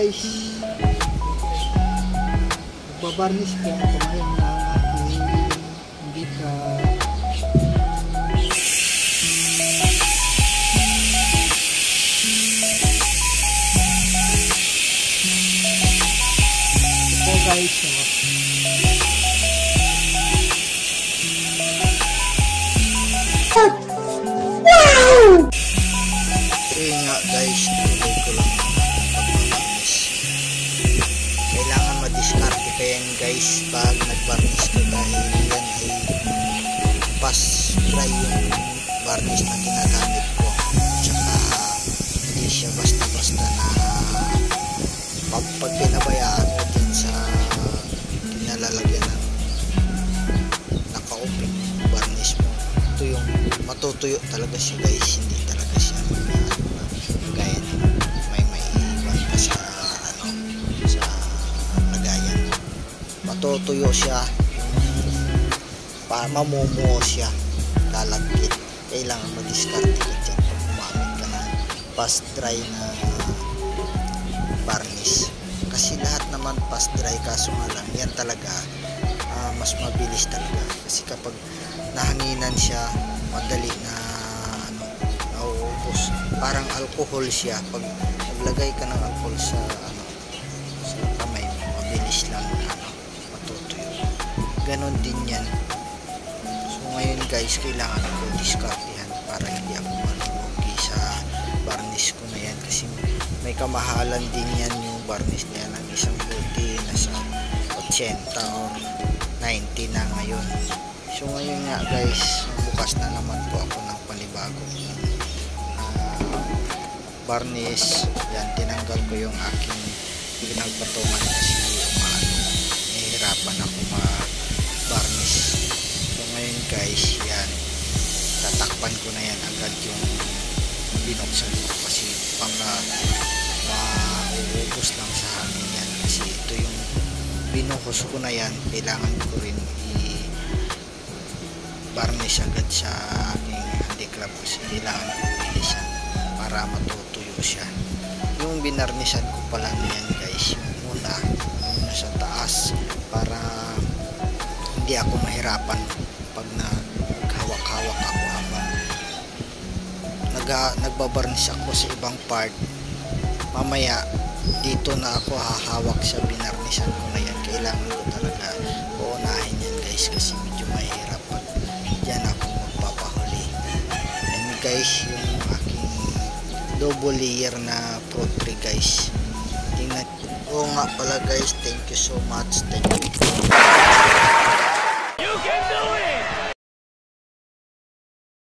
guys, babarnish po ako ngayon ng aking dika. Ito guys, wow! Yun nga guys, tuloy ko lang pagbabarnish. Kailangan madiskarte pa yan guys pag nagbarnish ka, dahil yan ay pass dry yung varnish na ginagamit ko. Tsaka hindi siya basta-basta na pag pinabayaan mo din sa kinalalagyan ng naka-open varnish mo, ito yung matutuyo talaga siya guys. Hindi talaga siya gaya may iwan pa sa sa lagayan. Matutuyo siya, mamumuo siya, lalagkit. Kailangan madiskarte ka dyan pag gumamit ka ng fast dry na varnish, kasi lahat naman fast dry, kaso nga lang yan talaga mas mabilis talaga, kasi kapag nahanginan siya madali na nauubos. Parang alcohol siya, pag naglagay ka ng alcohol sa sa kamay mo, mabilis lang matutuyo. Ganon din yan. So ngayon guys, kailangan ko diskartehan para hindi ako malugi sa varnish ko na yan, kasi may kamahalan din yan yung varnish na yan. Ang isang buti nasa 80 or 90 na ngayon. So ngayon nga guys, bukas na naman po ako ng panibagong varnish. Yan, tinanggal ko yung aking pinagpatungan kasi nahihirapan ako ma-varnish. So ngayon guys, yan, tatakpan ko na yan agad yung binuksan ko, kasi baka mauubos lang sa hangin yan. Kasi ito yung binuhos ko na yan, kailangan ko rin i-varnish agad sa aking handicraft, kasi kailangan ko bilisan para matutuyo siya. Yung binarnisan ko pala yan guys, yung muna sa taas, para hindi ako mahirapan pag naghawak-hawak ako habang nagbabarnish ako sa ibang part. Mamaya dito na ako hahawak sa binarnisan ko na yan. Kailangan ko talaga uunahin yan guys, kasi medyo mahirap pag dyan ako magpapahuli. And guys, yung aking double layer na Pro 3 guys, tingnan. Oo nga pala guys, thank you so much. Thank you